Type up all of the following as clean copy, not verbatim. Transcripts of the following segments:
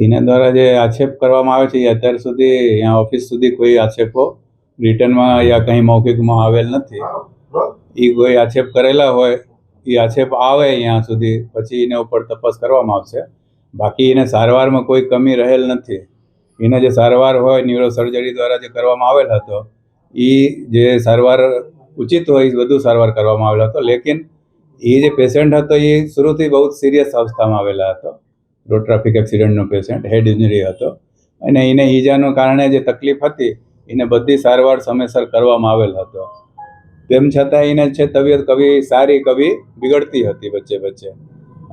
એના દ્વારા જે આક્ષેપ કરવામાં આવે છે એ અત્યાર સુધી અહીંયા ઓફિસ સુધી કોઈ આક્ષેપો રિટર્નમાં યા કંઈ મૌખિકમાં આવેલ નથી. એ કોઈ આક્ષેપ કરેલા હોય એ આક્ષેપ આવે અહીંયા સુધી પછી એના ઉપર તપાસ કરવામાં આવશે. બાકી એને સારવારમાં કોઈ કમી રહેલ નથી. એને જે સારવાર હોય ન્યુરો સર્જરી દ્વારા જે કરવામાં આવેલ હતો એ જે સારવાર ઉચિત હોય વધુ સારવાર કરવામાં આવેલો હતો. લેકિન એ જે પેશન્ટ હતો એ શરૂથી બહુ સિરિયસ અવસ્થામાં આવેલા હતો. રોડ ટ્રાફિક એક્સિડન્ટનો પેશન્ટ, હેડ ઇન્જરી હતો અને એને ઈજાનું કારણે જે તકલીફ હતી એને બધી સારવાર સમયસર કરવામાં આવેલ હતો. તેમ છતાં એને છે તબિયત કભી સારી કભી બિગડતી હતી વચ્ચે વચ્ચે,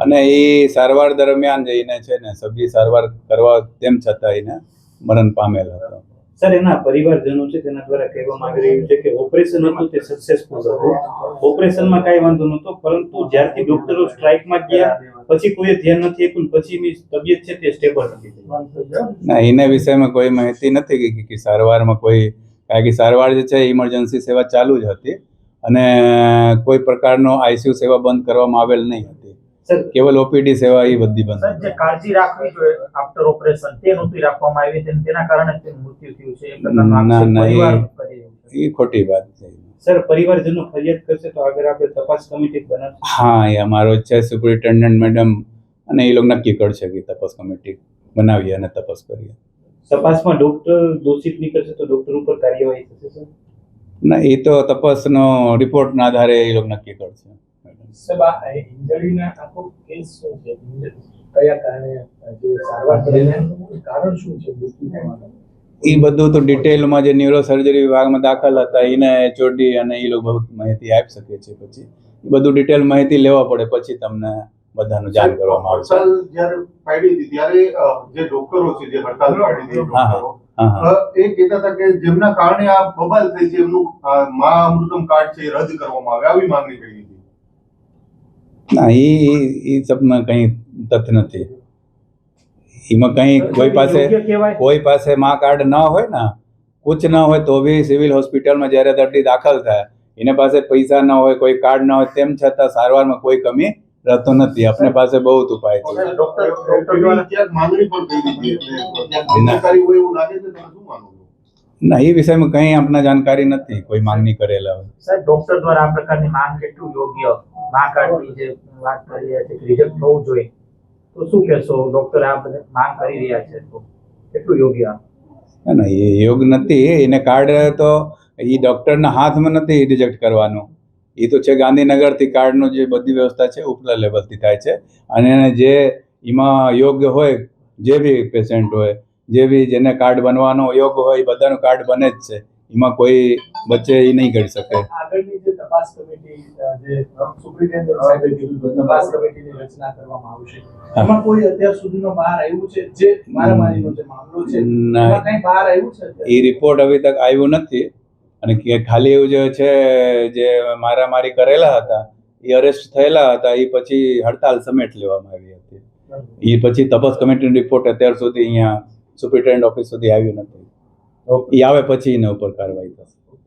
અને એ સારવાર દરમિયાન જઈને છે ને સભી સારવાર કરવા તેમ છતાં એને મરણ પામેલ હતો. સર, એના પરિવારજનો છે તેના દ્વારા કહેવામાં આવી રહ્યું છે કે ઓપરેશન હતું તે સક્સેસફુલ હતું, ઓપરેશનમાં કાંઈ વાંધો નહોતો, પરંતુ જ્યારથી ડોક્ટરો સ્ટ્રાઇકમાં ગયા પછી કોઈ ધ્યાન નથી આપ્યું, પછીની તબિયત છે તે સ્ટેબલ નથી. ના, એના વિષયમાં કોઈ માહિતી નથી કે સારવારમાં કોઈ, કારણ કે સારવાર જે છે ઇમરજન્સી સેવા ચાલુ જ હતી અને કોઈ પ્રકારનો આઈસીયુ સેવા બંધ કરવામાં આવેલ નહીં હતી. કેવલ ઓપીડી સેવા એ બધી બંધ. જે કાળજી રાખવી જોઈએ આફ્ટર ઓપરેશન તે નહોતી રાખવામાં આવી, તેના કારણે તેનું મૃત્યુ થયું છે. એ ખોટી વાત છે. સર, પરિવારજનો ફરિયાદ કરશે તો આગળ આપણે તપાસ કમિટી બનાવશું. હા, એ અમારો છે સુપરિન્ટેન્ડન્ટ મેડમ અને એ લોકો નક્કી કરશે કે તપાસ કમિટી બનાવીએ અને તપાસ કરીએ. તપાસમાં ડોક્ટર દોષિત નીકળશે તો ડોક્ટર ઉપર કાર્યવાહી થશે સર? ના, એ તો તપાસનો રિપોર્ટના આધારે એ લોકો નક્કી કરશે. ઇન્જરીના આખો કેસ શું છે? કયા કારણે જે સારવાર કારણ શું છે? એ બધું તો ડિટેલમાં જે ન્યુરો સર્જરી વિભાગમાં દાખલ હતા એને એચઓડી અને એ લોકો બહુ માહિતી આપી શકે છે. પછી એ બધું ડિટેલ માહિતી લેવા પડે પછી તમને બધાનું જાણ કરવામાં આવશે. જ્યારે પાડી હતી ત્યારે જે ડોક્ટરો છે જે હડતાલ પાડી હતી ડોક્ટરો એ કહેતા હતા કે જેમના કારણે આ બબાલ થઈ છે એમનું મા અમૃતમ કાર્ડ છે રદ કરવામાં આવે, આવી માંગણી કરી હતી. ના, એ સબમાં કંઈ તથ્ય નથી. એમાં કંઈ કોઈ પાસે મા કાર્ડ ન હોય ને, કુછ ન હોય તો બી સિવિલ હોસ્પિટલમાં જ્યારે દર્દી દાખલ થાય એને પાસે પૈસા ન હોય, કોઈ કાર્ડ ન હોય, તેમ છતાં સારવારમાં કોઈ કમી રહેતો નથી. આપણે પાસે બહુ ઉપાય છે. ના, એ વિષયમાં કંઈ આપને જાણકારી નથી, કોઈ માંગણી કરેલા હોય. સર, ડોક્ટર દ્વારા આ પ્રકારની માંગ કેટલું યોગ્ય? મા કાર્ડની જે વાત કરી રહ્યા છે રિજેક્ટ થવું જોઈએ, તો શું કહેશો? ડોક્ટર આ માંગ કરી રહ્યા છે તો કેટલું યોગ્ય? ના, એ યોગ્ય નથી. એને કાર્ડ તો એ ડૉક્ટરના હાથમાં નથી રિજેક્ટ કરવાનું. એ તો છે ગાંધીનગરથી કાર્ડનું જે બધી વ્યવસ્થા છે ઉપલા લેવલથી થાય છે અને જે એમાં યોગ્ય હોય, જે બી પેશન્ટ હોય, જે બી જેને કાર્ડ બનવાનો યોગ્ય હોય એ બધાનું કાર્ડ બને જ છે. એમાં કોઈ બચ્ચે એ નહીં કરી શકે. આગળની જે તપાસ કમિટી જે સુપ્રિન્ટેન્ડન્ટ સાહેબે કીધું તપાસ કમિટીની રચના કરવામાં આવશે, એમાં કોઈ અત્યાર સુધીમાં બહાર આવ્યું છે જે મારામારીનો જે મામલો છે એમાં કંઈ બહાર આવ્યું છે? એ રિપોર્ટ હવે તક આવ્યું નથી અને ખાલી એવું જે છે જે મારામારી કરેલા હતા એ અરેસ્ટ થયેલા હતા એ પછી હડતાલ સમેટ લેવામાં આવી હતી. એ પછી તપાસ કમિટીનો રિપોર્ટ અત્યાર સુધી અહીંયા સુપ્રિન્ટેન્ડન્ટ ઓફિસ સુધી આવ્યું નથી. એ આવે પછી એના ઉપર કાર્યવાહી થશે.